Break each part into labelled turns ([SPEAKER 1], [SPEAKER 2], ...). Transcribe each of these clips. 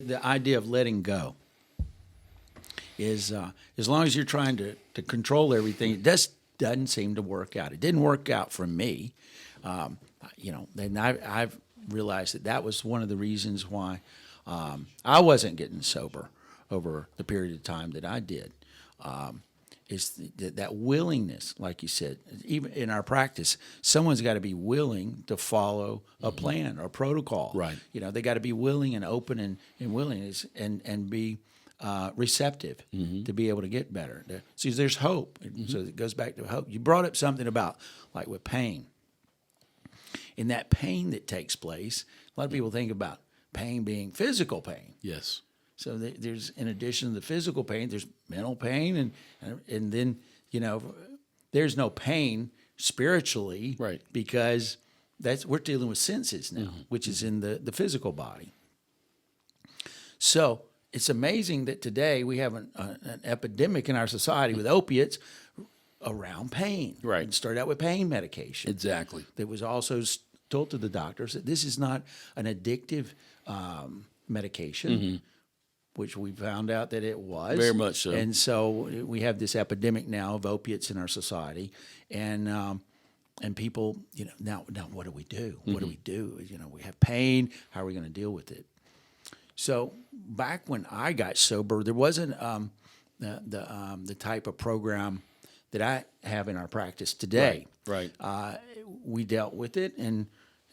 [SPEAKER 1] The idea of letting go is as long as you're trying to control everything, it just doesn't seem to work out. It didn't work out for me. Then I've realized that was one of the reasons why I wasn't getting sober over the period of time that I did. Is that willingness, like you said, even in our practice, someone's got to be willing to follow a plan or a protocol.
[SPEAKER 2] Right.
[SPEAKER 1] They got to be willing and open and willing and be receptive to be able to get better. See, there's hope. So it goes back to hope. You brought up something about like with pain. In that pain that takes place, a lot of people think about pain being physical pain.
[SPEAKER 2] Yes.
[SPEAKER 1] So there's, in addition to the physical pain, there's mental pain, and then there's no pain spiritually,
[SPEAKER 2] right?
[SPEAKER 1] Because we're dealing with senses now, which is in the physical body. So it's amazing that today we have an epidemic in our society with opiates around pain.
[SPEAKER 2] Right.
[SPEAKER 1] It started out with pain medication.
[SPEAKER 2] Exactly.
[SPEAKER 1] That was also told to the doctors that this is not an addictive medication. Which we found out that it was.
[SPEAKER 2] Very much so.
[SPEAKER 1] And so we have this epidemic now of opiates in our society, and people, now what do we do? What do we do? We have pain. How are we going to deal with it? So back when I got sober, there wasn't the type of program that I have in our practice today.
[SPEAKER 2] Right.
[SPEAKER 1] We dealt with it, and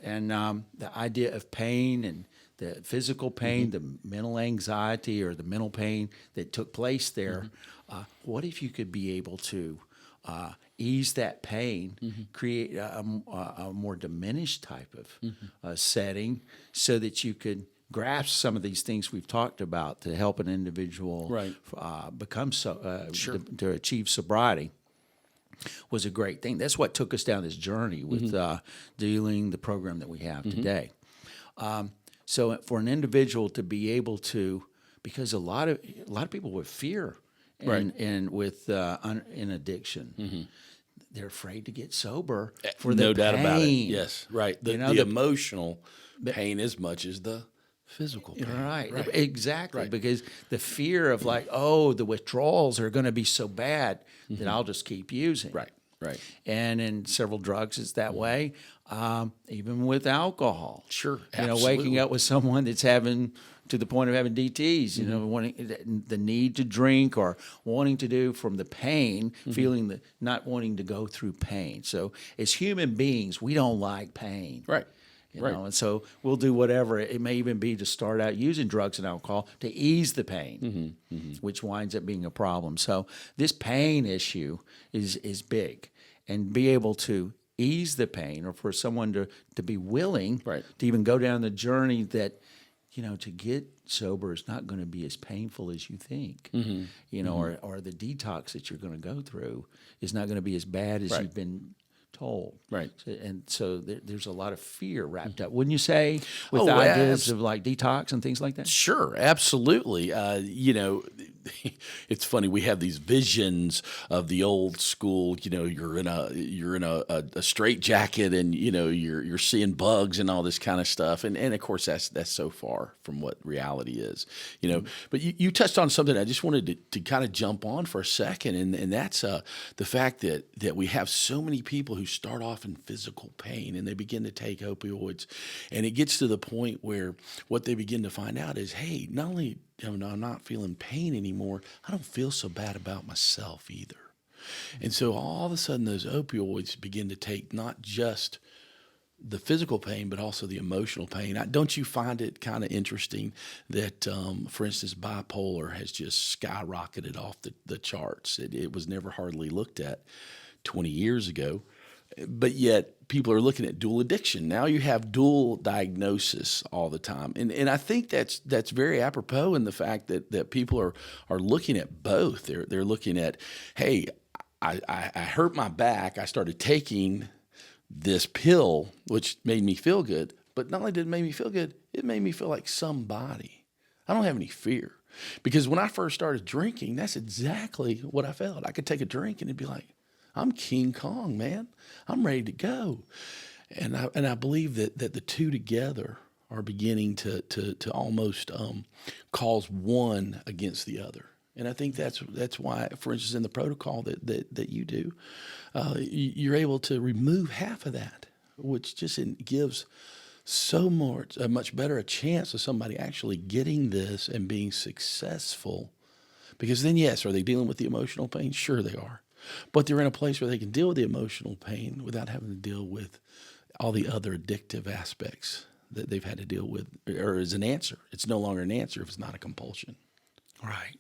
[SPEAKER 1] the idea of pain and the physical pain, the mental anxiety or the mental pain that took place there. What if you could be able to ease that pain, create a more diminished type of setting so that you could grasp some of these things we've talked about to help an individual become to achieve sobriety? Was a great thing. That's what took us down this journey with dealing the program that we have today. So for an individual to be able to, because a lot of people with fear and with in addiction, they're afraid to get sober for the
[SPEAKER 2] no doubt
[SPEAKER 1] pain.
[SPEAKER 2] about it. Yes, right. The emotional pain as much as the physical pain.
[SPEAKER 1] Right. Exactly. Because the fear of the withdrawals are going to be so bad that I'll just keep using.
[SPEAKER 2] Right.
[SPEAKER 1] And in several drugs, it's that way. Even with alcohol.
[SPEAKER 2] Sure.
[SPEAKER 1] Waking up with someone that's having, to the point of having DTs, wanting the need to drink or wanting to do from the pain, feeling not wanting to go through pain. So as human beings, we don't like pain.
[SPEAKER 2] Right.
[SPEAKER 1] And so we'll do whatever. It may even be to start out using drugs and alcohol to ease the pain, which winds up being a problem. So this pain issue is big, and be able to ease the pain, or for someone to be willing to even go down the journey that, to get sober is not going to be as painful as you think, or the detox that you're going to go through is not going to be as bad as you've been told.
[SPEAKER 2] Right.
[SPEAKER 1] So there's a lot of fear wrapped up, wouldn't you say, with the ideas of like detox and things like that?
[SPEAKER 2] Sure, absolutely. It's funny, we have these visions of the old school, you're in a straight jacket and you're seeing bugs and all this kind of stuff. And of course that's so far from what reality is. But you touched on something I just wanted to kind of jump on for a second, and that's the fact that we have so many people who start off in physical pain and they begin to take opioids, and it gets to the point where what they begin to find out is, hey, not only I'm not feeling pain anymore, I don't feel so bad about myself either. And so all of a sudden those opioids begin to take not just the physical pain, but also the emotional pain. Don't you find it kind of interesting that, for instance, bipolar has just skyrocketed off the charts? It was never hardly looked at 20 years ago. But yet people are looking at dual addiction. Now you have dual diagnosis all the time. And I think that's very apropos in the fact that people are looking at both. They're looking at, hey, I hurt my back. I started taking this pill, which made me feel good. But not only did it make me feel good, it made me feel like somebody. I don't have any fear. Because when I first started drinking, that's exactly what I felt. I could take a drink and it'd be like, I'm King Kong, man. I'm ready to go. And I believe that the two together are beginning to almost cause one against the other. And I think that's why, for instance, in the protocol that you do, you're able to remove half of that, which just gives a much better a chance of somebody actually getting this and being successful. Because then, yes, are they dealing with the emotional pain? Sure they are. But they're in a place where they can deal with the emotional pain without having to deal with all the other addictive aspects that they've had to deal with, or as an answer. It's no longer an answer if it's not a compulsion.
[SPEAKER 1] Right.